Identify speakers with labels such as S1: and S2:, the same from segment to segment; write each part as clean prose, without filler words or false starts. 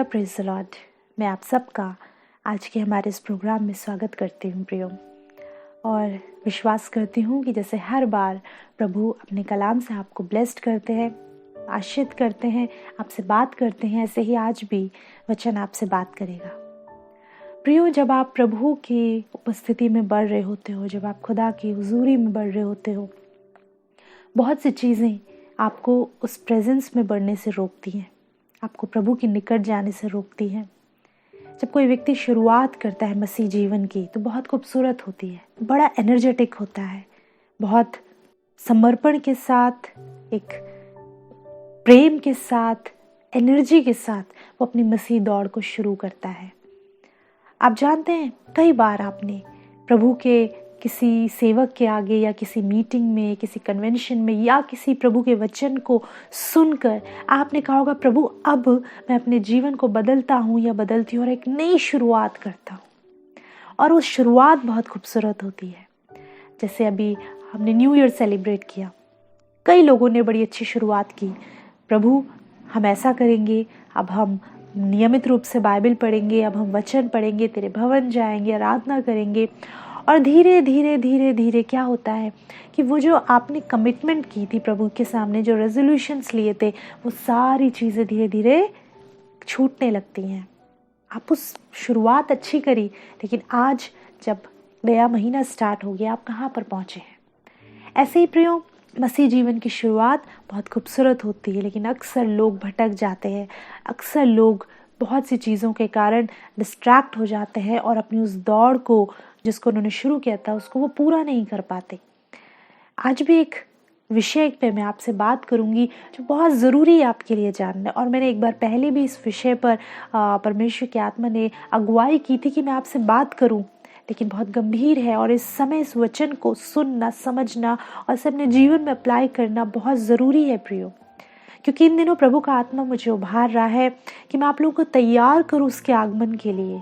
S1: Praise the Lord. मैं आप सबका आज के हमारे इस प्रोग्राम में स्वागत करती हूँ प्रियो, और विश्वास करती हूँ कि जैसे हर बार प्रभु अपने कलाम से आपको ब्लेस्ड करते हैं, आशीषित करते हैं, आपसे बात करते हैं, ऐसे ही आज भी वचन आपसे बात करेगा। प्रियो, जब आप प्रभु की उपस्थिति में बढ़ रहे होते हो, जब आप खुदा की हुजूरी में बढ़ रहे होते हो, बहुत सी चीज़ें आपको उस प्रेजेंस में बढ़ने से रोकती हैं, आपको प्रभु के निकट जाने से रोकती हैं। जब कोई व्यक्ति शुरुआत करता है मसीह जीवन की तो बहुत खूबसूरत होती है, बड़ा एनर्जेटिक होता है, बहुत समर्पण के साथ, एक प्रेम के साथ, एनर्जी के साथ वो अपनी मसीह दौड़ को शुरू करता है। आप जानते हैं, कई बार आपने प्रभु के किसी सेवक के आगे या किसी मीटिंग में, किसी कन्वेंशन में या किसी प्रभु के वचन को सुनकर आपने कहा होगा, प्रभु अब मैं अपने जीवन को बदलता हूँ या बदलती हूँ और एक नई शुरुआत करता हूँ। और वो शुरुआत बहुत खूबसूरत होती है। जैसे अभी हमने न्यू ईयर सेलिब्रेट किया, कई लोगों ने बड़ी अच्छी शुरुआत की। प्रभु हम ऐसा करेंगे, अब हम नियमित रूप से बाइबल पढ़ेंगे, अब हम वचन पढ़ेंगे, तेरे भवन जाएंगे, आराधना करेंगे। और धीरे धीरे धीरे धीरे क्या होता है कि वो जो आपने कमिटमेंट की थी प्रभु के सामने, जो रेजोल्यूशंस लिए थे, वो सारी चीज़ें धीरे धीरे छूटने लगती हैं। आप उस शुरुआत अच्छी करी, लेकिन आज जब नया महीना स्टार्ट हो गया, आप कहाँ पर पहुँचे हैं? ऐसे ही प्रियो, मसीह जीवन की शुरुआत बहुत खूबसूरत होती है, लेकिन अक्सर लोग भटक जाते हैं, अक्सर लोग बहुत सी चीज़ों के कारण डिस्ट्रैक्ट हो जाते हैं और अपनी उस दौड़ को जिसको उन्होंने शुरू किया था उसको वो पूरा नहीं कर पाते। आज भी एक विषय पे मैं आपसे बात करूंगी जो बहुत ज़रूरी है आपके लिए जानना, और मैंने एक बार पहले भी इस विषय पर परमेश्वर की आत्मा ने अगुवाई की थी कि मैं आपसे बात करूं, लेकिन बहुत गंभीर है और इस समय इस वचन को सुनना, समझना और इसे अपने जीवन में अप्लाई करना बहुत ज़रूरी है प्रियो। क्योंकि इन दिनों प्रभु का आत्मा मुझे उभार रहा है कि मैं आप लोगों को तैयार करूं उसके आगमन के लिए।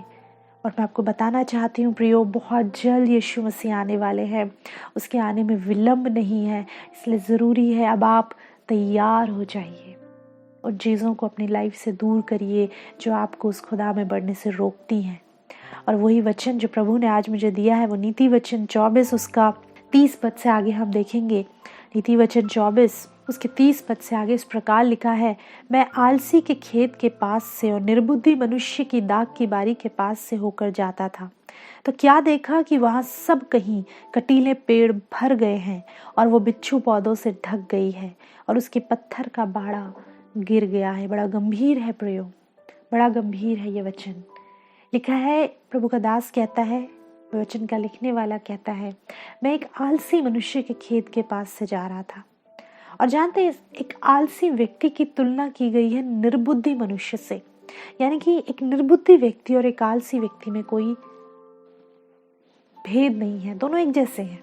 S1: और मैं आपको बताना चाहती हूँ प्रियो, बहुत जल्द यीशु मसीह आने वाले हैं, उसके आने में विलंब नहीं है। इसलिए ज़रूरी है अब आप तैयार हो जाइए, उन चीज़ों को अपनी लाइफ से दूर करिए जो आपको उस खुदा में बढ़ने से रोकती हैं। और वही वचन जो प्रभु ने आज मुझे दिया है, वो नीति वचन 24 उसका 30 पद से आगे हम देखेंगे। नीति वचन 24 उसके 30 पद से आगे इस प्रकार लिखा है, मैं आलसी के खेत के पास से और निर्बुद्धि मनुष्य की दाख की बारी के पास से होकर जाता था, तो क्या देखा कि वहाँ सब कहीं कटीले पेड़ भर गए हैं और वो बिच्छू पौधों से ढक गई है और उसके पत्थर का बाड़ा गिर गया है। बड़ा गंभीर है प्रयोग, बड़ा गंभीर है ये वचन। लिखा है, प्रभु का दास कहता है, वचन का लिखने वाला कहता है, मैं एक आलसी मनुष्य के खेत के पास से जा रहा था। और जानते हैं, एक आलसी व्यक्ति की तुलना की गई है निर्बुद्धि मनुष्य से। यानी कि एक निर्बुद्धि व्यक्ति और एक आलसी व्यक्ति में कोई भेद नहीं है, दोनों एक जैसे हैं।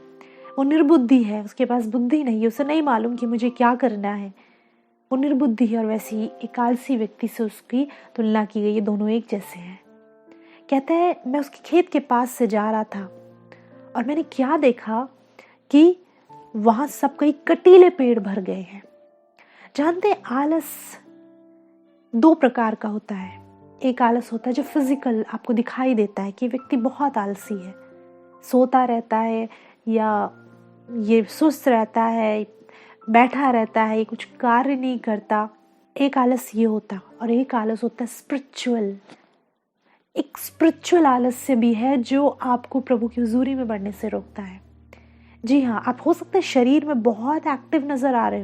S1: वो निर्बुद्धि है, उसके पास बुद्धि नहीं है, उसे नहीं मालूम कि मुझे क्या करना है, वो निर्बुद्धि है। और वैसे ही एक आलसी व्यक्ति से उसकी तुलना की गई है, दोनों एक जैसे हैं। कहता है, मैं उसके खेत के पास से जा रहा था और मैंने क्या देखा कि वहां सब कई कटीले पेड़ भर गए हैं। जानते हैं, आलस दो प्रकार का होता है। एक आलस होता है जो फिजिकल आपको दिखाई देता है कि व्यक्ति बहुत आलसी है, सोता रहता है या ये सुस्त रहता है, बैठा रहता है, कुछ कार्य नहीं करता। एक आलस ये होता, और एक आलस होता है स्पिरिचुअल। एक स्पिरिचुअल आलस्य भी है जो आपको प्रभु की हुजूरी में बढ़ने से रोकता है। जी हाँ, आप हो सकता है शरीर में बहुत एक्टिव नजर आ रहे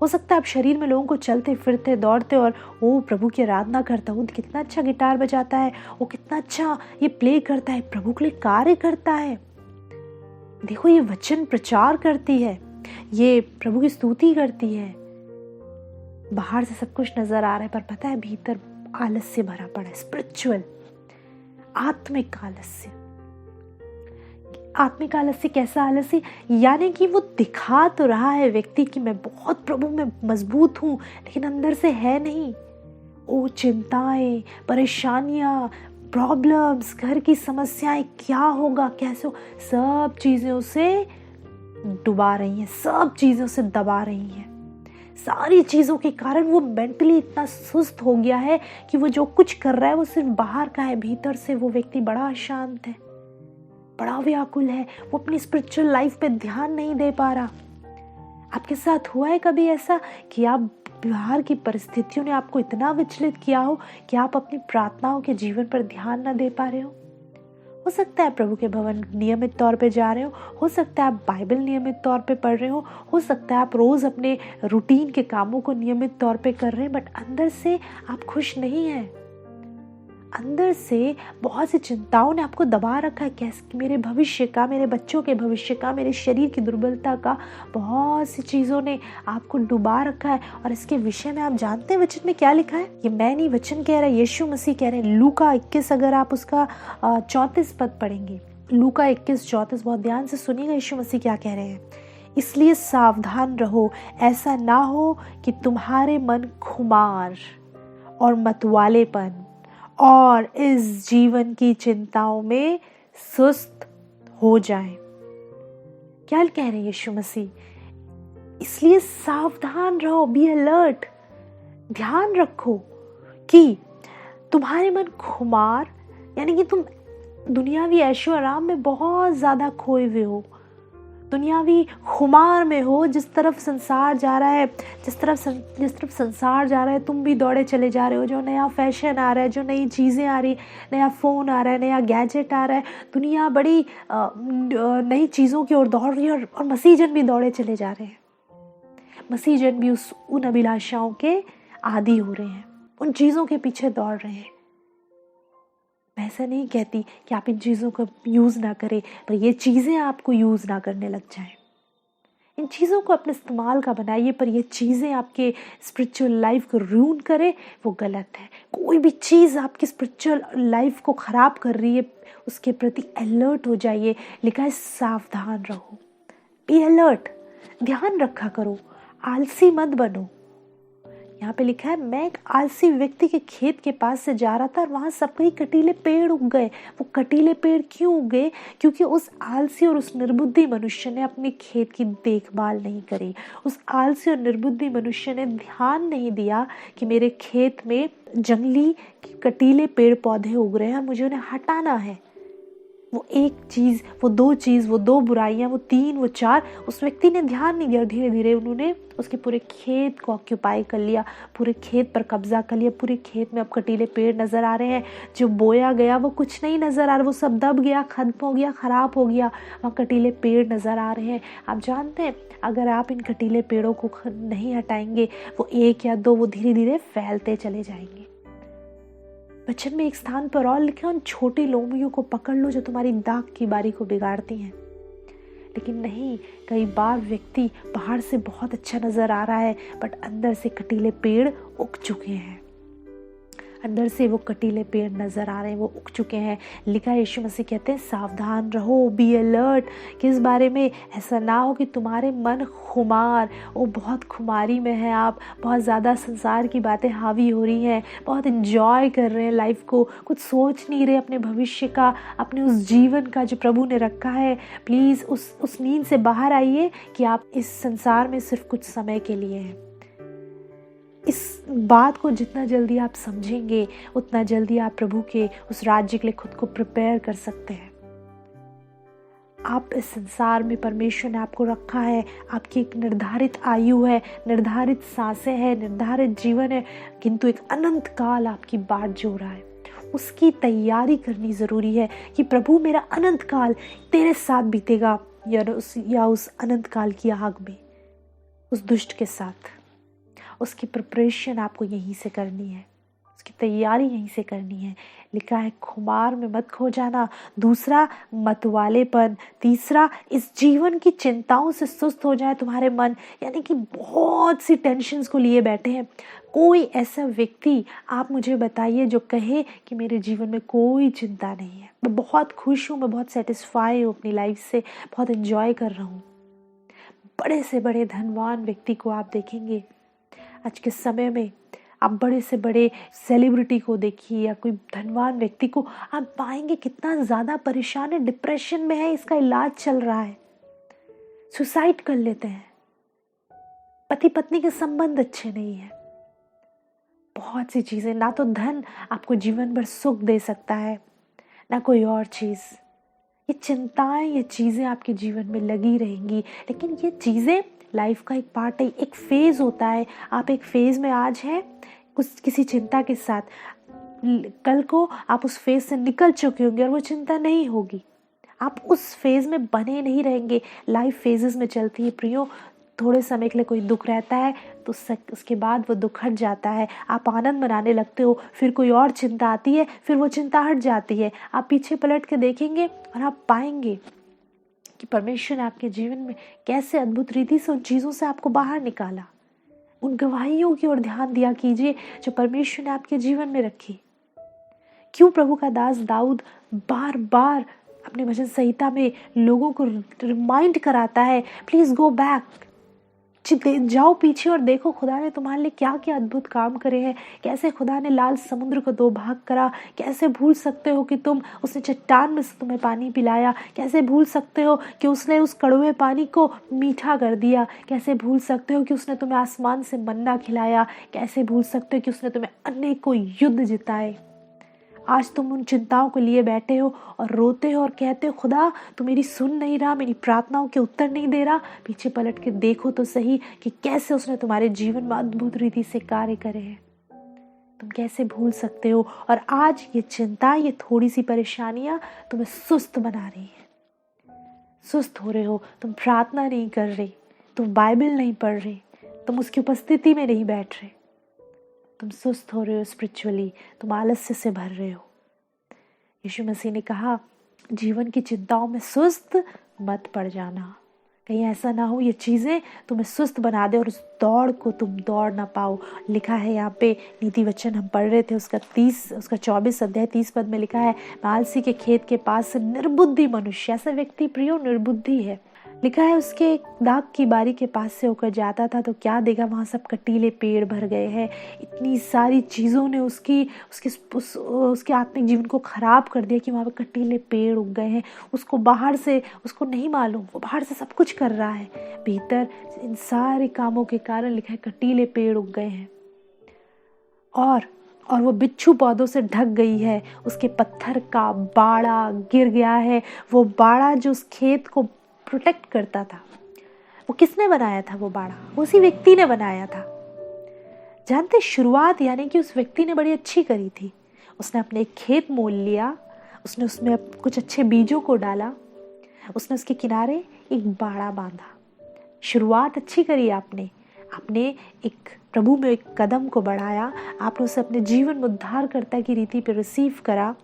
S1: हो सकता है आप शरीर में लोगों को चलते फिरते दौड़ते और वो प्रभु की आराधना करता है, वो कितना अच्छा गिटार बजाता है, वो कितना अच्छा ये प्ले करता है, प्रभु के लिए कार्य करता है, देखो ये वचन प्रचार करती है, ये प्रभु की स्तुति करती है। बाहर से सब कुछ नजर आ रहा है, पर पता है भीतर आलस्य भरा पड़ा है। स्पिरिचुअल, आत्मिक आलस्य। आत्मिक आलस्य कैसा आलस्य? यानी कि वो दिखा तो रहा है व्यक्ति कि मैं बहुत प्रभु में मजबूत हूं, लेकिन अंदर से है नहीं। वो चिंताएं, परेशानियां, प्रॉब्लम्स, घर की समस्याएं, क्या होगा, कैसे हो, सब चीजें उसे डुबा रही हैं, सब चीजें उसे दबा रही हैं। सारी चीज़ों के कारण वो मेंटली इतना सुस्त हो गया है कि वो जो कुछ कर रहा है वो सिर्फ बाहर का है, भीतर से वो व्यक्ति बड़ा अशांत है, बड़ा व्याकुल है, वो अपनी स्पिरिचुअल लाइफ पे ध्यान नहीं दे पा रहा। आपके साथ हुआ है कभी ऐसा कि आप बाहर की परिस्थितियों ने आपको इतना विचलित किया हो कि आप अपनी प्रार्थनाओं के जीवन पर ध्यान न दे पा रहे हो सकता है प्रभु के भवन नियमित तौर पे जा रहे हो सकता है आप बाइबल नियमित तौर पे पढ़ रहे हो सकता है आप रोज़ अपने रूटीन के कामों को नियमित तौर पे कर रहे हैं, बट अंदर से आप खुश नहीं हैं। अंदर से बहुत सी चिंताओं ने आपको दबा रखा है, कैसे मेरे भविष्य का, मेरे बच्चों के भविष्य का, मेरे शरीर की दुर्बलता का, बहुत सी चीज़ों ने आपको डुबा रखा है। और इसके विषय में आप जानते हैं वचन में क्या लिखा है? ये मैं नहीं, वचन कह रहा है, यीशु मसीह कह रहे हैं। लूका 21 अगर आप उसका 34 पद पढ़ेंगे, लूका 21:34, बहुत ध्यान से सुनिएगा यीशु मसीह क्या कह रहे हैं। इसलिए सावधान रहो, ऐसा ना हो कि तुम्हारे मन खुमार और मतवालेपन और इस जीवन की चिंताओं में सुस्त हो जाएं। क्या कह रहे हैं यीशु मसीह? इसलिए सावधान रहो, बी अलर्ट, ध्यान रखो कि तुम्हारे मन खुमार, यानी कि तुम दुनियावी ऐशो आराम में बहुत ज्यादा खोए हुए हो, दुनियावी खुमार में हो। जिस तरफ संसार जा रहा है, जिस तरफ संसार जा रहा है तुम भी दौड़े चले जा रहे हो। जो नया फैशन आ रहा है, जो नई चीज़ें आ रही, नया फ़ोन आ रहा है, नया गैजेट आ रहा है, दुनिया बड़ी नई चीज़ों की ओर दौड़ रही है और मसीहजन भी दौड़े चले जा रहे हैं। मसीहजन भी उन अभिलाषाओं के आदी हो रहे हैं, उन चीज़ों के पीछे दौड़ रहे हैं। मैं ऐसा नहीं कहती कि आप इन चीज़ों को यूज़ ना करें, पर ये चीज़ें आपको यूज़ ना करने लग जाएं। इन चीज़ों को अपने इस्तेमाल का बनाइए, पर ये चीज़ें आपके स्पिरिचुअल लाइफ को रूइन करे, वो गलत है। कोई भी चीज़ आपकी स्पिरिचुअल लाइफ को ख़राब कर रही है, उसके प्रति अलर्ट हो जाइए। लिखा है सावधान रहो, बी अलर्ट, ध्यान रखा करो, आलसी मत बनो। यहाँ पे लिखा है, मैं एक आलसी व्यक्ति के खेत के पास से जा रहा था और वहां सब कहीं कटीले पेड़ उग गए। वो कटीले पेड़ क्यों उग गए? क्योंकि उस आलसी और उस निर्बुद्धि मनुष्य ने अपने खेत की देखभाल नहीं करी। उस आलसी और निर्बुद्धि मनुष्य ने ध्यान नहीं दिया कि मेरे खेत में जंगली कटीले पेड़ पौधे उग रहे हैं, मुझे उन्हें हटाना है। वो एक चीज़, वो दो चीज़, वो दो बुराइयां, वो तीन, वो चार, उस व्यक्ति ने ध्यान नहीं दिया। धीरे धीरे उन्होंने उसके पूरे खेत को ऑक्यूपाई कर लिया, पूरे खेत पर कब्जा कर लिया। पूरे खेत में अब कटीले पेड़ नज़र आ रहे हैं। जो बोया गया वो कुछ नहीं नज़र आ रहा, वो सब दब गया, खत्म हो गया, ख़राब हो गया। वहाँ कटीले पेड़ नज़र आ रहे हैं। आप जानते हैं, अगर आप इन कटीले पेड़ों को नहीं हटाएंगे, वो एक या दो, वो धीरे धीरे फैलते चले जाएंगे। वचन में एक स्थान पर और लिखा, उन छोटी लोमड़ियों को पकड़ लो जो तुम्हारी दाख की बारी को बिगाड़ती हैं। लेकिन नहीं, कई बार व्यक्ति बाहर से बहुत अच्छा नजर आ रहा है, बट अंदर से कटीले पेड़ उग चुके हैं। अंदर से वो कटीले पेड़ नजर आ रहे हैं, वो उग चुके हैं। लिखा है, यीशु मसीह कहते हैं सावधान रहो, बी अलर्ट। किस बारे में? ऐसा ना हो कि तुम्हारे मन खुमार, वो बहुत खुमारी में है, आप बहुत ज़्यादा संसार की बातें हावी हो रही हैं, बहुत इंजॉय कर रहे हैं लाइफ को, कुछ सोच नहीं रहे अपने भविष्य का, अपने उस जीवन का जो प्रभु ने रखा है। प्लीज़ उस नींद से बाहर आइए कि आप इस संसार में सिर्फ कुछ समय के लिए हैं। इस बात को जितना जल्दी आप समझेंगे, उतना जल्दी आप प्रभु के उस राज्य के लिए खुद को प्रिपेयर कर सकते हैं। आप इस संसार में परमेश्वर ने आपको रखा है, आपकी एक निर्धारित आयु है, निर्धारित सांसें हैं, निर्धारित जीवन है, किंतु एक अनंत काल आपकी बाट जो रहा है, उसकी तैयारी करनी ज़रूरी है कि प्रभु मेरा अनंत काल तेरे साथ बीतेगा या उस अनंत काल की आग में उस दुष्ट के साथ। उसकी प्रिपरेशन आपको यहीं से करनी है, उसकी तैयारी यहीं से करनी है। लिखा है खुमार में मत खो जाना। दूसरा, मतवालेपन। तीसरा, इस जीवन की चिंताओं से सुस्त हो जाए तुम्हारे मन, यानी कि बहुत सी टेंशन्स को लिए बैठे हैं। कोई ऐसा व्यक्ति आप मुझे बताइए जो कहे कि मेरे जीवन में कोई चिंता नहीं है, मैं बहुत खुश हूँ, मैं बहुत सेटिस्फाई हूँ अपनी लाइफ से, बहुत एंजॉय कर रहा हूँ। बड़े से बड़े धनवान व्यक्ति को आप देखेंगे आज के समय में, आप बड़े से बड़े सेलिब्रिटी को देखिए या कोई धनवान व्यक्ति को, आप पाएंगे कितना ज़्यादा परेशान है, डिप्रेशन में है, इसका इलाज चल रहा है, सुसाइड कर लेते हैं। पति पत्नी के संबंध अच्छे नहीं है, बहुत सी चीजें, ना तो धन आपको जीवन भर सुख दे सकता है, ना कोई और चीज। ये चिंताएं, ये चीजें आपके जीवन में लगी रहेंगी, लेकिन ये चीजें लाइफ का एक पार्ट है, एक फेज होता है। आप एक फेज में आज हैं कुछ किसी चिंता के साथ, कल को आप उस फेज से निकल चुके होंगे और वो चिंता नहीं होगी। आप उस फेज में बने नहीं रहेंगे। लाइफ फेजेस में चलती है प्रियो। थोड़े समय के लिए कोई दुख रहता है तो उसके बाद वो दुख हट जाता है, आप आनंद मनाने लगते हो। फिर कोई और चिंता आती है, फिर वो चिंता हट जाती है। आप पीछे पलट के देखेंगे और आप पाएंगे कि परमेश्वर ने आपके जीवन में कैसे अद्भुत रीति से उन चीज़ों से आपको बाहर निकाला। उन गवाहियों की ओर ध्यान दिया कीजिए जो परमेश्वर ने आपके जीवन में रखी। क्यों प्रभु का दास दाऊद बार बार अपने भजन संहिता में लोगों को रिमाइंड कराता है, प्लीज गो बैक, जाओ पीछे और देखो खुदा ने तुम्हारे लिए क्या क्या अद्भुत काम करे हैं। कैसे खुदा ने लाल समुद्र को 2 भाग करा। कैसे भूल सकते हो कि उसने चट्टान में से तुम्हें पानी पिलाया। कैसे भूल सकते हो कि उसने उस कड़वे पानी को मीठा कर दिया। कैसे भूल सकते हो कि उसने तुम्हें आसमान से मन्ना खिलाया। कैसे भूल सकते हो कि उसने तुम्हें अनेकों युद्ध जिताए। आज तुम उन चिंताओं को लिए बैठे हो और रोते हो और कहते हो खुदा तू मेरी सुन नहीं रहा, मेरी प्रार्थनाओं के उत्तर नहीं दे रहा। पीछे पलट के देखो तो सही कि कैसे उसने तुम्हारे जीवन में अद्भुत रीति से कार्य करे हैं। तुम कैसे भूल सकते हो। और आज ये चिंता, ये थोड़ी सी परेशानियां तुम्हें सुस्त बना रही है। सुस्त हो रहे हो, तुम प्रार्थना नहीं कर रहे, तुम बाइबल नहीं पढ़ रहे, तुम उसकी उपस्थिति में नहीं बैठ रहे, तुम सुस्त हो रहे हो स्पिरिचुअली, तुम आलस्य से भर रहे हो। यीशु मसीह ने कहा जीवन की चिंताओं में सुस्त मत पड़ जाना। कहीं ऐसा ना हो ये चीज़ें तुम्हें सुस्त बना दे और उस दौड़ को तुम दौड़ ना पाओ। लिखा है यहाँ पे, नीति वचन हम पढ़ रहे थे, उसका 24 अध्याय 30 पद में लिखा है, आलसी के खेत के पास से निर्बुद्धि मनुष्य, ऐसा व्यक्ति प्रियो निर्बुद्धि है। लिखा है उसके दाग की बारी के पास से होकर जाता था तो क्या देखा वहाँ सब कटीले पेड़ भर गए हैं। इतनी सारी चीज़ों ने उसके आत्मिक जीवन को खराब कर दिया कि वहाँ पे कटीले पेड़ उग गए हैं। उसको बाहर से उसको नहीं मालूम, वो बाहर से सब कुछ कर रहा है, भीतर इन सारे कामों के कारण लिखा है कटीले पेड़ उग गए हैं। और वो बिच्छू पौधों से ढक गई है। उसके पत्थर का बाड़ा गिर गया है। वो बाड़ा जो उस खेत को प्रोटेक्ट करता था, वो किसने बनाया था? वो बाड़ा उसी व्यक्ति ने बनाया था। जानते, शुरुआत यानी कि उस व्यक्ति ने बड़ी अच्छी करी थी। उसने अपने एक खेत मोल लिया, उसने उसमें कुछ अच्छे बीजों को डाला, उसने उसके किनारे एक बाड़ा बांधा। शुरुआत अच्छी करी आपने एक प्रभु में एक कदम को बढ़ाया, आपने उसे अपने जीवन में उद्धारकर्ता की रीति पर रिसीव करा,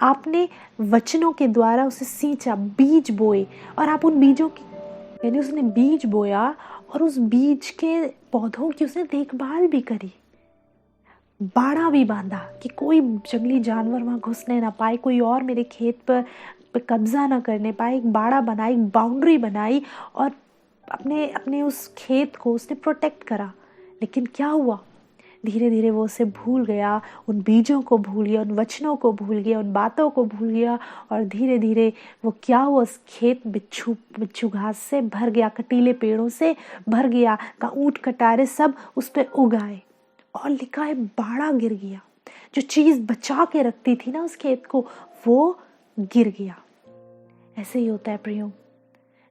S1: आपने वचनों के द्वारा उसे सींचा, बीज बोए, और आप उन बीजों की यानी उसने बीज बोया और उस बीज के पौधों की उसने देखभाल भी करी, बाड़ा भी बांधा कि कोई जंगली जानवर वहाँ घुसने ना पाए, कोई और मेरे खेत पर कब्जा ना करने पाए। एक बाड़ा बनाई, बाउंड्री बनाई और अपने उस खेत को उसने प्रोटेक्ट करा। लेकिन क्या हुआ? धीरे धीरे वो उसे भूल गया, उन बीजों को भूल गया, उन वचनों को भूल गया, उन बातों को भूल गया, और धीरे धीरे वो क्या हुआ? उस खेत बिच्छू घास से भर गया, कटीले पेड़ों से भर गया, ऊंट कटारे सब उस पर उग आए, और लिखा है बाड़ा गिर गया। जो चीज़ बचा के रखती थी ना उस खेत को, वो गिर गया। ऐसे ही होता है प्रियो,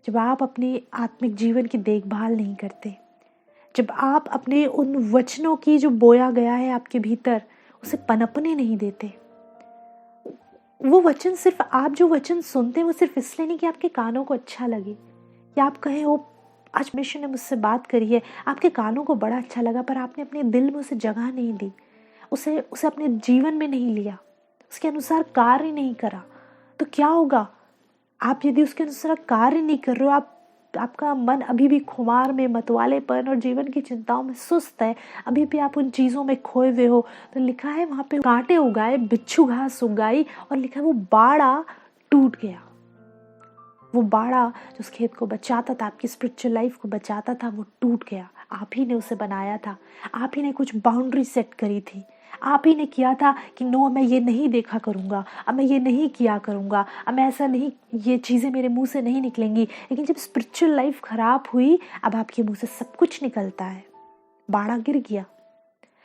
S1: जब आप अपने आत्मिक जीवन की देखभाल नहीं करते, जब आप अपने उन वचनों की जो बोया गया है आपके भीतर उसे पनपने नहीं देते। वो वचन सिर्फ आप जो वचन सुनते हैं वो सिर्फ इसलिए नहीं कि आपके कानों को अच्छा लगे या आप कहें ओ आज परमेश्वर ने मुझसे बात करी है, आपके कानों को बड़ा अच्छा लगा, पर आपने अपने दिल में उसे जगह नहीं दी, उसे अपने जीवन में नहीं लिया, उसके अनुसार कार्य नहीं करा, तो क्या होगा? आप यदि उसके अनुसार कार्य नहीं कर रहे हो, आपका मन अभी भी खुमार में, मतवालेपन और जीवन की चिंताओं में सुस्त है, अभी भी आप उन चीज़ों में खोए हुए हो, तो लिखा है वहाँ पे कांटे उगाए, बिच्छू घास उगाई, और लिखा है वो बाड़ा टूट गया। वो बाड़ा जो उस खेत को बचाता था, आपकी स्पिरिचुअल लाइफ को बचाता था, वो टूट गया। आप ही ने उसे बनाया था, आप ही ने कुछ बाउंड्री सेट करी थी, आप ही ने किया था कि नो मैं ये नहीं देखा करूँगा, अब मैं ये नहीं किया करूँगा, अब मैं ऐसा नहीं, ये चीज़ें मेरे मुंह से नहीं निकलेंगी। लेकिन जब स्पिरिचुअल लाइफ खराब हुई, अब आपके मुंह से सब कुछ निकलता है, बाड़ा गिर गया,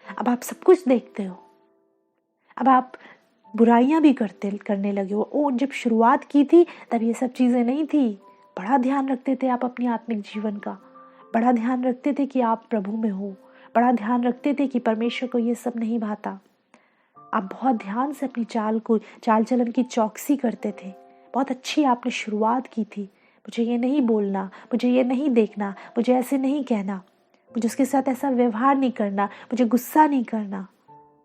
S1: अब आप सब कुछ देखते हो, अब आप बुराइयां भी करने लगे हो। ओ जब शुरुआत की थी तब ये सब चीज़ें नहीं थी। बड़ा ध्यान रखते थे आप अपनी आत्मिक जीवन का, बड़ा ध्यान रखते थे कि आप प्रभु में हो, बड़ा ध्यान रखते थे कि परमेश्वर को ये सब नहीं भाता। आप बहुत ध्यान से अपनी चाल चलन की चौकसी करते थे। बहुत अच्छी आपने शुरुआत की थी। मुझे ये नहीं बोलना, मुझे ये नहीं देखना, मुझे ऐसे नहीं कहना, मुझे उसके साथ ऐसा व्यवहार नहीं करना, मुझे गुस्सा नहीं करना,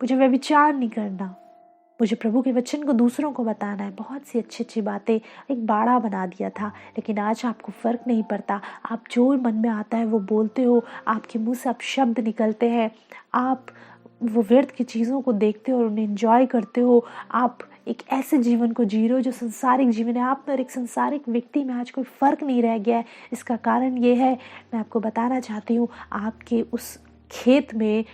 S1: मुझे व्यभिचार नहीं करना, मुझे प्रभु के वचन को दूसरों को बताना है। बहुत सी अच्छी अच्छी बातें एक बाड़ा बना दिया था। लेकिन आज आपको फ़र्क नहीं पड़ता, आप जो मन में आता है वो बोलते हो, आपके मुंह से आप शब्द निकलते हैं, आप वो व्यर्थ की चीज़ों को देखते हो और उन्हें एंजॉय करते हो। आप एक ऐसे जीवन को जी रहे हो जो संसारिक जीवन है। आप और एक संसारिक व्यक्ति में आज कोई फ़र्क नहीं रह गया है। इसका कारण ये है, मैं आपको बताना चाहती हूँ, आपके उस खेत में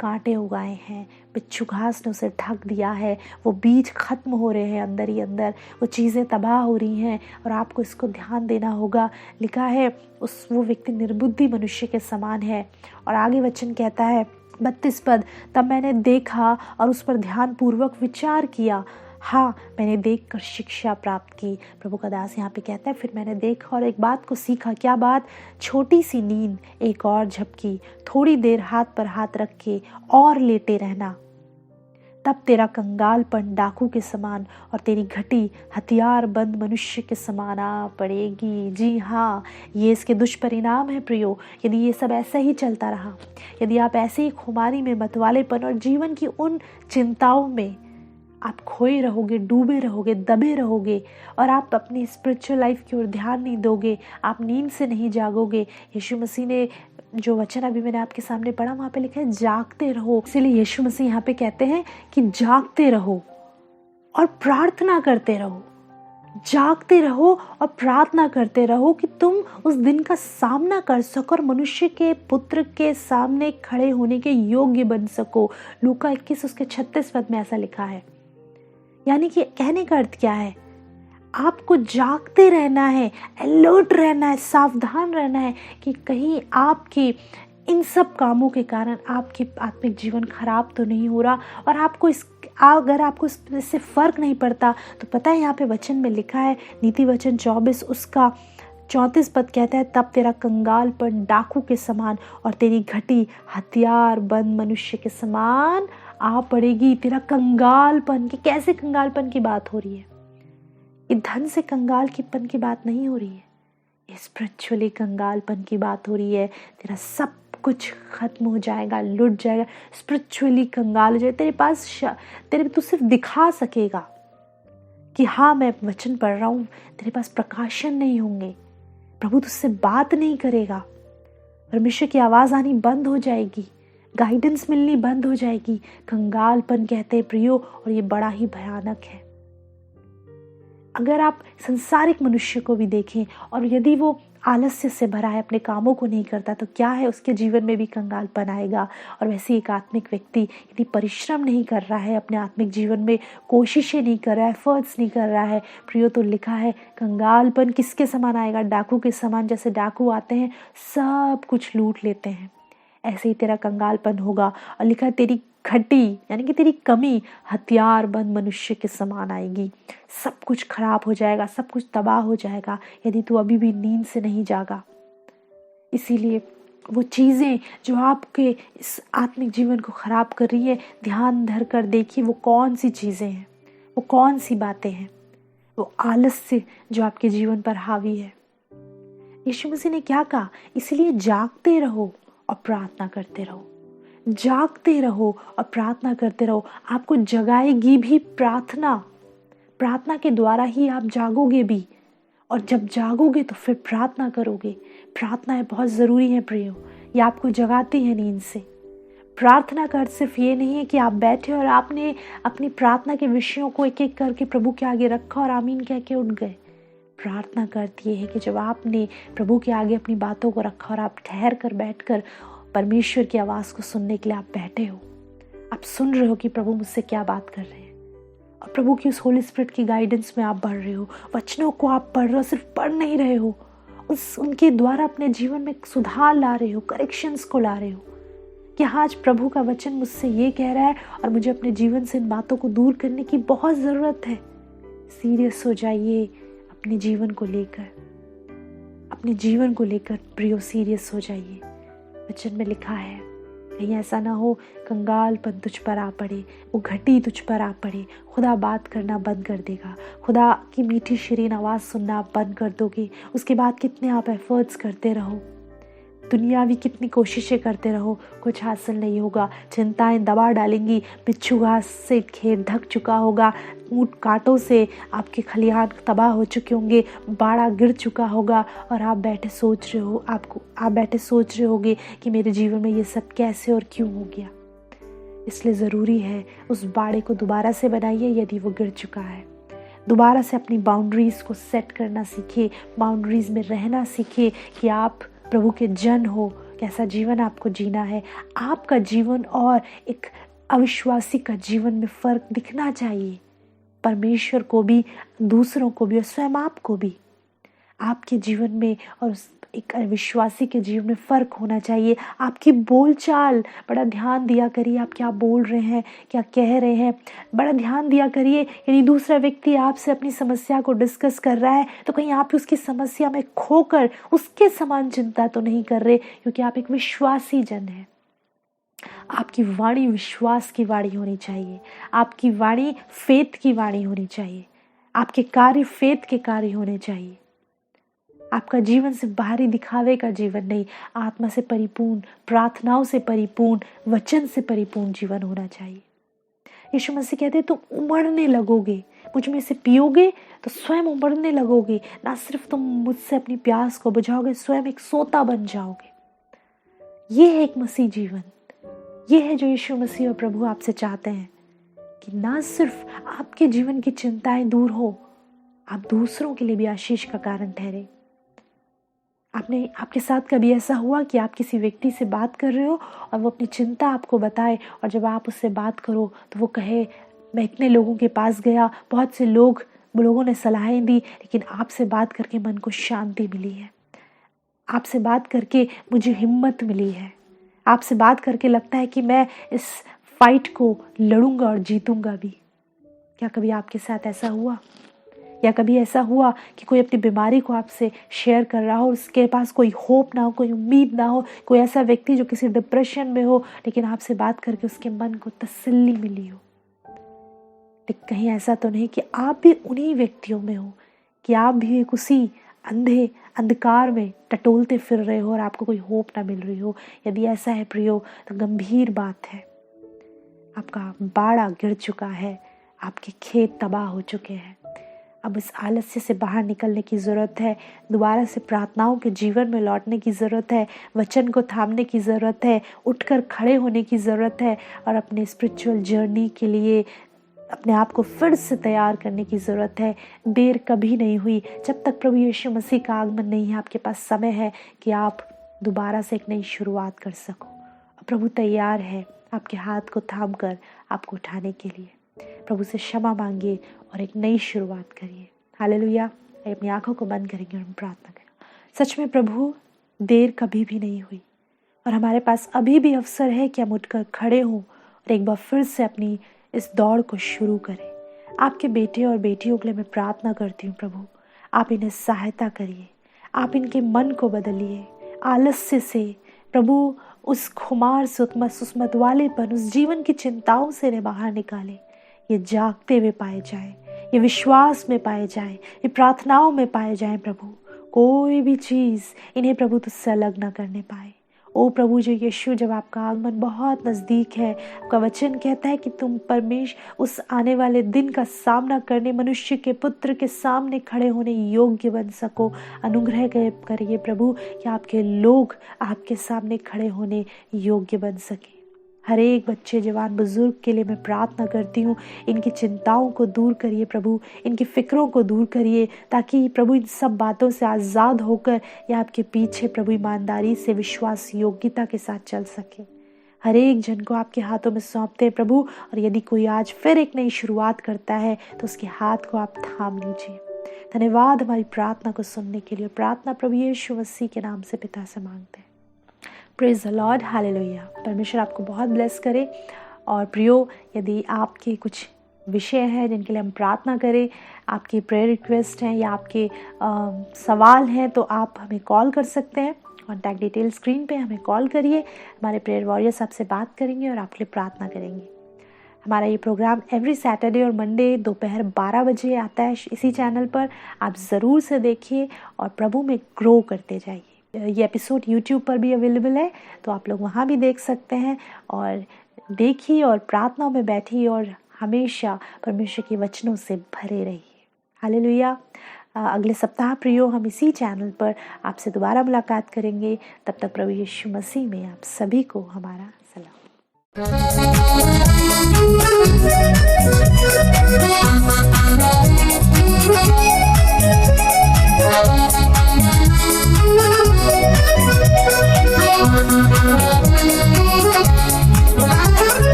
S1: कांटे उगाए हैं, बिच्छू घास ने उसे ढक दिया है, वो बीज खत्म हो रहे हैं अंदर ही अंदर, वो चीज़ें तबाह हो रही हैं और आपको इसको ध्यान देना होगा। लिखा है वो व्यक्ति निर्बुद्धि मनुष्य के समान है। और आगे वचन कहता है 32 पद, तब मैंने देखा और उस पर ध्यान पूर्वक विचार किया, हाँ मैंने देखकर शिक्षा प्राप्त की। प्रभु का दास यहाँ पे कहता है, फिर मैंने देखा और एक बात को सीखा। क्या बात? छोटी सी नींद, एक और झपकी, थोड़ी देर हाथ पर हाथ रख के और लेटे रहना, तब तेरा कंगालपन डाकू के समान और तेरी घटी हथियार बंद मनुष्य के समान आ पड़ेगी। जी हाँ, ये इसके दुष्परिणाम है प्रियो। यदि ये सब ऐसा ही चलता रहा, यदि आप ऐसे ही खुमारी में, मतवालेपन और जीवन की उन चिंताओं में आप खोए रहोगे, डूबे रहोगे, दबे रहोगे और आप अपनी स्पिरिचुअल लाइफ की ओर ध्यान नहीं दोगे, आप नींद से नहीं जागोगे। यीशु मसीह ने जो वचन अभी मैंने आपके सामने पढ़ा, वहाँ पे लिखा है जागते रहो। इसीलिए यीशु मसीह यहाँ पे कहते हैं कि जागते रहो और प्रार्थना करते रहो। जागते रहो और प्रार्थना करते रहो कि तुम उस दिन का सामना कर सको और मनुष्य के पुत्र के सामने खड़े होने के योग्य बन सको। लूका 21 उसके 36 पद में ऐसा लिखा है। यानी कि कहने का अर्थ क्या है? आपको जागते रहना है, अलर्ट रहना है, सावधान रहना है कि कहीं आपके इन सब कामों के कारण आपके आत्मिक जीवन खराब तो नहीं हो रहा। और अगर आपको इससे फर्क नहीं पड़ता तो पता है यहाँ पे वचन में लिखा है, नीति वचन 24 उसका 34 पद कहता है, तब तेरा कंगालपन डाकू के समान और तेरी घटी हथियार बंद मनुष्य के समान आ पड़ेगी। तेरा कंगालपन, कि कैसे कंगालपन की बात हो रही है? ये धन से कंगालपन की बात नहीं हो रही है, ये स्पिरिचुअली कंगालपन की बात हो रही है। तेरा सब कुछ खत्म हो जाएगा, लुट जाएगा, स्पिरिचुअली कंगाल हो जाएगा। तेरे पास तू सिर्फ दिखा सकेगा कि हाँ मैं वचन पढ़ रहा हूँ, तेरे पास प्रकाशन नहीं होंगे, प्रभु तुझसे बात नहीं करेगा, परमेश्वर की आवाज़ आनी बंद हो जाएगी, गाइडेंस मिलनी बंद हो जाएगी। कंगालपन कहते हैं प्रियो, और ये बड़ा ही भयानक है। अगर आप संसारिक मनुष्य को भी देखें और यदि वो आलस्य से भरा है, अपने कामों को नहीं करता, तो क्या है, उसके जीवन में भी कंगालपन आएगा। और वैसे एक आत्मिक व्यक्ति यदि परिश्रम नहीं कर रहा है, अपने आत्मिक जीवन में कोशिशें नहीं कर रहा है, एफर्ट्स नहीं कर रहा है प्रियो, तो लिखा है कंगालपन किसके समान आएगा? डाकू के समान। जैसे डाकू आते हैं सब कुछ लूट लेते हैं, ऐसे ही तेरा कंगालपन होगा। और लिखा है तेरी घटी यानी कि तेरी कमी हथियार बंद मनुष्य के समान आएगी। सब कुछ खराब हो जाएगा, सब कुछ तबाह हो जाएगा यदि तू अभी भी नींद से नहीं जागा। इसीलिए वो चीज़ें जो आपके इस आत्मिक जीवन को खराब कर रही है, ध्यान धर कर देखिए वो कौन सी चीज़ें हैं, वो कौन सी बातें हैं। वो आलस्य जो आपके जीवन पर हावी है। यीशु मसीह ने क्या कहा? इसलिए जागते रहो और प्रार्थना करते रहो। जागते रहो और प्रार्थना करते रहो। आपको जगाएगी भी प्रार्थना। प्रार्थना के द्वारा ही आप जागोगे भी, और जब जागोगे तो फिर प्रार्थना करोगे। प्रार्थना बहुत ज़रूरी है प्रियो, ये आपको जगाती है नींद से। प्रार्थना का अर्थ सिर्फ ये नहीं है कि आप बैठे और आपने अपनी प्रार्थना के विषयों को एक एक करके प्रभु के आगे रखा और आमीन कह के उठ गए। प्रार्थना करती है कि जब आपने प्रभु के आगे अपनी बातों को रखा और आप ठहर कर बैठ कर परमेश्वर की आवाज़ को सुनने के लिए आप बैठे हो, आप सुन रहे हो कि प्रभु मुझसे क्या बात कर रहे हैं, और प्रभु की उस होली स्पिरिट की गाइडेंस में आप बढ़ रहे हो, वचनों को आप पढ़ रहे हो, सिर्फ पढ़ नहीं रहे हो, उनके द्वारा अपने जीवन में सुधार ला रहे हो, करेक्शंस को ला रहे हो कि आज प्रभु का वचन मुझसे ये कह रहा है और मुझे अपने जीवन से इन बातों को दूर करने की बहुत ज़रूरत है। सीरियस हो जाइए अपने जीवन को लेकर प्रियो, सीरियस हो जाइए। वचन में लिखा है, कहीं ऐसा ना हो कंगालपन तुझ पर आ पड़े, वो घटी तुझ पर आ पड़े, खुदा बात करना बंद कर देगा, खुदा की मीठी शीरीन आवाज़ सुनना आप बंद कर दोगे। उसके बाद कितने आप एफर्ट्स करते रहो, दुनियावी कितनी कोशिशें करते रहो, कुछ हासिल नहीं होगा। चिंताएं दबा डालेंगी, बिच्छू घास से खेत ढक चुका होगा, ऊंट कांटों से आपके खलिहान तबाह हो चुके होंगे, बाड़ा गिर चुका होगा और आप बैठे सोच रहे होगे कि मेरे जीवन में ये सब कैसे और क्यों हो गया। इसलिए ज़रूरी है उस बाड़े को दोबारा से बनाइए यदि वो गिर चुका है। दोबारा से अपनी बाउंड्रीज़ को सेट करना सीखिए, बाउंड्रीज़ में रहना सीखिए कि आप प्रभु के जन हो, कैसा जीवन आपको जीना है। आपका जीवन और एक अविश्वासी का जीवन में फ़र्क दिखना चाहिए, परमेश्वर को भी, दूसरों को भी और स्वयं आपको भी। आपके जीवन में और एक अविश्वासी के जीवन में फ़र्क होना चाहिए। आपकी बोलचाल बड़ा ध्यान दिया करिए, आप क्या बोल रहे हैं, क्या कह रहे हैं, बड़ा ध्यान दिया करिए। यदि दूसरा व्यक्ति आपसे अपनी समस्या को डिस्कस कर रहा है तो कहीं आप उसकी समस्या में खोकर उसके समान चिंता तो नहीं कर रहे, क्योंकि आप एक विश्वासी जन हैं। आपकी वाणी विश्वास की वाणी होनी चाहिए, आपकी वाणी फेथ की वाणी होनी चाहिए, आपके कार्य फेथ के कार्य होने चाहिए। आपका जीवन सिर्फ बाहरी दिखावे का जीवन नहीं, आत्मा से परिपूर्ण, प्रार्थनाओं से परिपूर्ण, वचन से परिपूर्ण जीवन होना चाहिए। यीशु मसीह कहते हैं तुम उमड़ने लगोगे, मुझ में से पियोगे तो स्वयं उमड़ने लगोगे। ना सिर्फ तुम मुझसे अपनी प्यास को बुझाओगे, स्वयं एक सोता बन जाओगे। ये है एक मसीह जीवन, ये है जो यीशु मसीह और प्रभु आपसे चाहते हैं कि ना सिर्फ आपके जीवन की चिंताएं दूर हो, आप दूसरों के लिए भी आशीष का कारण ठहरे। आपके साथ कभी ऐसा हुआ कि आप किसी व्यक्ति से बात कर रहे हो और वो अपनी चिंता आपको बताए, और जब आप उससे बात करो तो वो कहे मैं इतने लोगों के पास गया, बहुत से लोगों ने सलाहें दी, लेकिन आपसे बात करके मन को शांति मिली है, आपसे बात करके मुझे हिम्मत मिली है, आपसे बात करके लगता है कि मैं इस फाइट को लड़ूंगा और जीतूंगा भी। क्या कभी आपके साथ ऐसा हुआ? या कभी ऐसा हुआ कि कोई अपनी बीमारी को आपसे शेयर कर रहा हो, उसके पास कोई होप ना हो, कोई उम्मीद ना हो, कोई ऐसा व्यक्ति जो किसी डिप्रेशन में हो, लेकिन आपसे बात करके उसके मन को तसल्ली मिली हो? लेकिन कहीं ऐसा तो नहीं कि आप भी उन्हीं व्यक्तियों में हो, कि आप भी एक उसी अंधकार में टटोलते फिर रहे हो और आपको कोई होप ना मिल रही हो? यदि ऐसा है प्रियो तो गंभीर बात है, आपका बाड़ा गिर चुका है, आपके खेत तबाह हो चुके हैं। अब इस आलस्य से बाहर निकलने की ज़रूरत है, दोबारा से प्रार्थनाओं के जीवन में लौटने की ज़रूरत है, वचन को थामने की ज़रूरत है, उठकर खड़े होने की ज़रूरत है और अपने स्पिरिचुअल जर्नी के लिए अपने आप को फिर से तैयार करने की ज़रूरत है। देर कभी नहीं हुई, जब तक प्रभु यीशु मसीह का आगमन नहीं है आपके पास समय है कि आप दोबारा से एक नई शुरुआत कर सको। प्रभु तैयार है आपके हाथ को थाम कर आपको उठाने के लिए। प्रभु से क्षमा मांगिए और एक नई शुरुआत करिए। हालेलुया। अपनी आंखों को बंद करेंगे और हम प्रार्थना करें। सच में प्रभु देर कभी भी नहीं हुई और हमारे पास अभी भी अवसर है कि हम उठकर खड़े हों और एक बार फिर से अपनी इस दौड़ को शुरू करें। आपके बेटे और बेटियों के लिए मैं प्रार्थना करती हूँ प्रभु, आप इन्हें सहायता करिए, आप इनके मन को बदलिए, आलस्य से प्रभु उस खुमार से, उस मतवालेपन, उस जीवन की चिंताओं से इन्हें बाहर निकाले। ये जागते हुए पाए जाए, ये विश्वास में पाए जाए, ये प्रार्थनाओं में पाए जाए प्रभु। कोई भी चीज़ इन्हें प्रभु तुझसे अलग ना करने पाए। ओ प्रभु जो यीशु, जब आपका आगमन बहुत नज़दीक है, आपका वचन कहता है कि तुम परमेश्वर उस आने वाले दिन का सामना करने, मनुष्य के पुत्र के सामने खड़े होने योग्य बन सको। अनुग्रह करिए प्रभु कि आपके लोग आपके सामने खड़े होने योग्य बन सके। हर एक बच्चे, जवान, बुजुर्ग के लिए मैं प्रार्थना करती हूँ। इनकी चिंताओं को दूर करिए प्रभु, इनकी फ़िक्रों को दूर करिए, ताकि प्रभु इन सब बातों से आज़ाद होकर या आपके पीछे प्रभु ईमानदारी से, विश्वास, योग्यता के साथ चल सके। हर एक जन को आपके हाथों में सौंपते हैं प्रभु, और यदि कोई आज फिर एक नई शुरुआत करता है तो उसके हाथ को आप थाम लीजिए। धन्यवाद हमारी प्रार्थना को सुनने के लिए। प्रार्थना प्रभु यीशु मसीह के नाम से पिता से मांगते हैं। Praise the Lord, hallelujah. परमेश्वर आपको बहुत ब्लेस करे। और प्रियो, यदि आपके कुछ विषय हैं जिनके लिए हम प्रार्थना करें, आपकी प्रेयर रिक्वेस्ट हैं या आपके सवाल हैं, तो आप हमें कॉल कर सकते हैं। कॉन्टैक्ट डिटेल स्क्रीन पे हमें कॉल करिए। हमारे प्रेयर वॉरियर्स आपसे बात करेंगे और आपके लिए प्रार्थना करेंगे। हमारा ये प्रोग्राम एवरी सैटरडे और मंडे दोपहर 12 बजे आता है इसी चैनल पर। आप ज़रूर से देखिए और प्रभु में ग्रो करते जाइए। ये एपिसोड यूट्यूब पर भी अवेलेबल है, तो आप लोग वहाँ भी देख सकते हैं। और देखिए और प्रार्थनाओं में बैठिए और हमेशा परमेश्वर के वचनों से भरे रहिए। हालेलुया। अगले सप्ताह प्रियो हम इसी चैनल पर आपसे दोबारा मुलाकात करेंगे। तब तक प्रभु यीशु मसीह में आप सभी को हमारा सलाम।